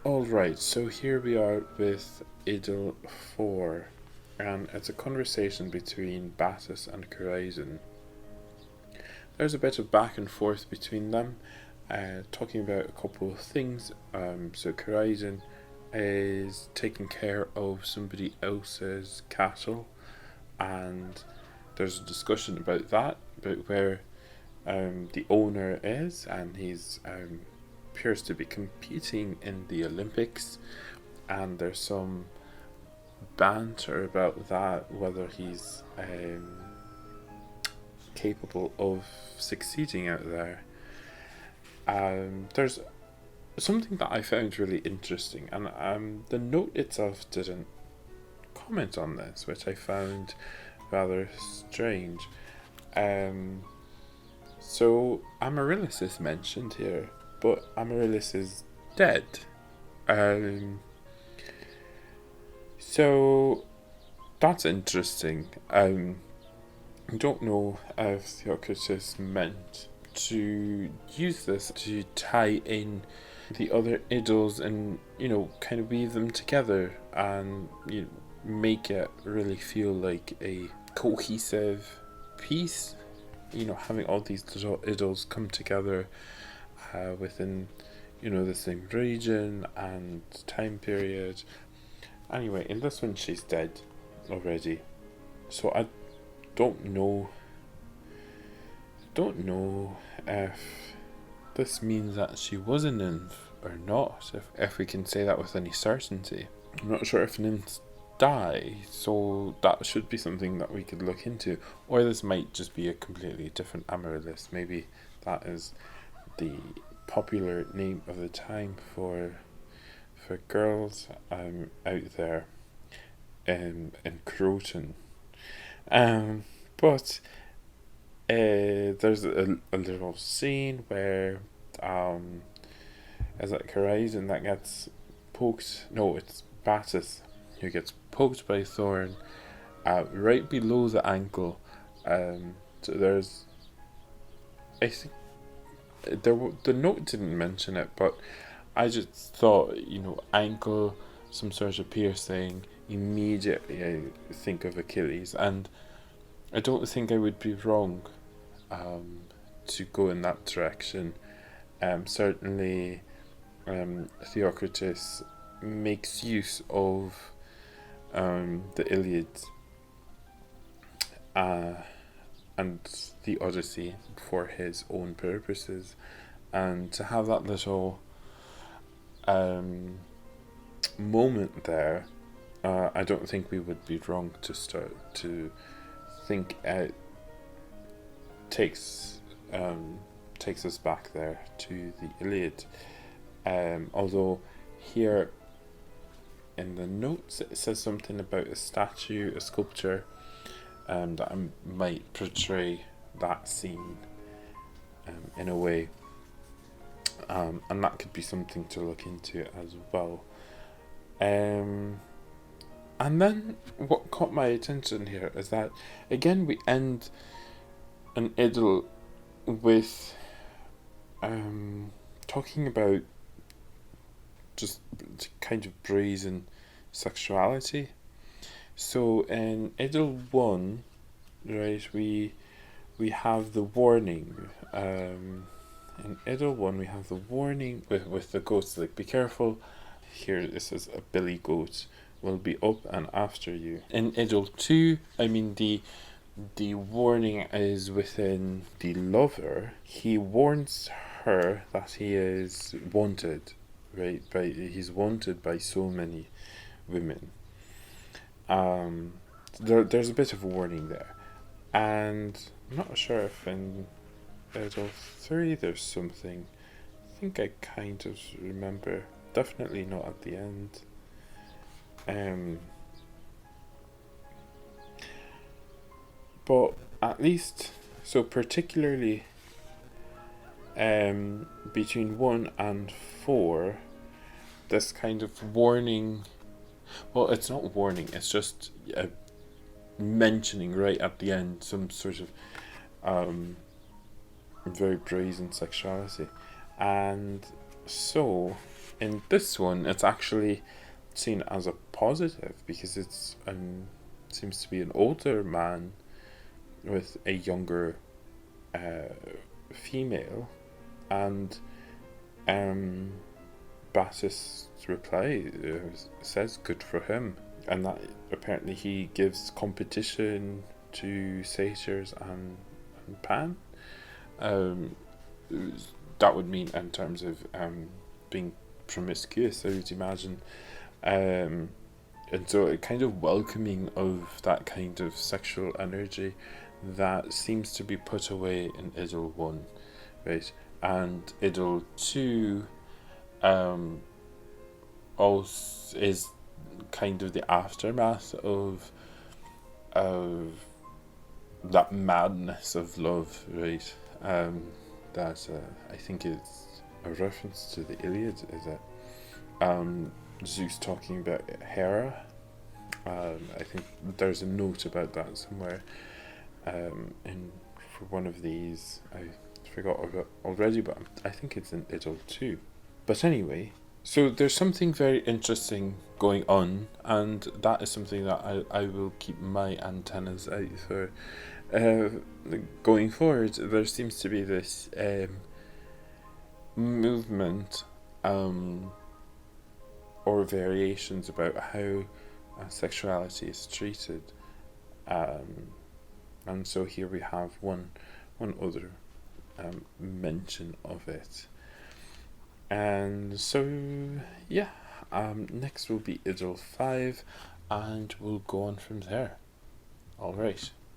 Alright, so here we are with Idyll 4, and it's a conversation between Battus and Corazon. There's a bit of back and forth between them, talking about a couple of things. So Corazon is taking care of somebody else's cattle, and there's a discussion about that, about where the owner is, and he's appears to be competing in the Olympics, and there's some banter about that, whether he's capable of succeeding out there. There's something that I found really interesting, and the note itself didn't comment on this, which I found rather strange. So Amaryllis is mentioned here, but Amaryllis is dead. So that's interesting. I don't know if Theocritus meant to use this to tie in the other Idylls and, kind of weave them together and, make it really feel like a cohesive piece. Having all these little Idylls come together within, the same region and time period. Anyway, in this one, she's dead already. So I don't know if this means that she was a nymph or not, if we can say that with any certainty. I'm not sure if nymphs die, so that should be something that we could look into. Or this might just be a completely different Amaryllis. Maybe that is the popular name of the time for girls out there in Croton. But there's a little scene where is it Corazon that gets poked? No, it's Battus who gets poked by a thorn right below the ankle. So there's, I think the note didn't mention it, but I just thought, ankle, some sort of piercing, immediately I think of Achilles, and I don't think I would be wrong to go in that direction. Certainly, Theocritus makes use of the Iliad and the Odyssey for his own purposes, and to have that little moment there, I don't think we would be wrong to start to think it takes us back there to the Iliad. Although here in the notes it says something about a statue, a sculpture, that might portray that scene in a way. And that could be something to look into as well. And then what caught my attention here is that, again, we end an idyll with talking about just kind of brazen sexuality. So in Idyll 1, right, we have the warning. In Idyll 1, we have the warning with the goats, like, be careful. Here, this is a billy goat will be up and after you. In Idyll 2, the warning is within the lover. He warns her that he is wanted, right? He's wanted by so many women. There's a bit of a warning there. And I'm not sure if in Idyll 3 there's something. I think I kind of remember. Definitely not at the end. But at least, so particularly between 1 and 4, this kind of warning, well, it's not warning, it's just mentioning right at the end some sort of very brazen sexuality. And so in this one, it's actually seen as a positive because it's seems to be an older man with a younger female, and Bassus' reply says good for him, and that apparently he gives competition to satyrs and Pan. That would mean in terms of being promiscuous, I would imagine. And so a kind of welcoming of that kind of sexual energy that seems to be put away in Idyll 1, right? And Idyll 2 also is kind of the aftermath of that madness of love, right? That I think is a reference to the Iliad, is it? Zeus talking about Hera. I think there's a note about that somewhere in for one of these. I forgot about already, but I think it's in Idyll 2. But anyway, so there's something very interesting going on, and that is something that I will keep my antennas out for. Going forward, there seems to be this movement or variations about how sexuality is treated, and so here we have one other mention of it. And so yeah, next will be Idyll 5, and we'll go on from there. Alright.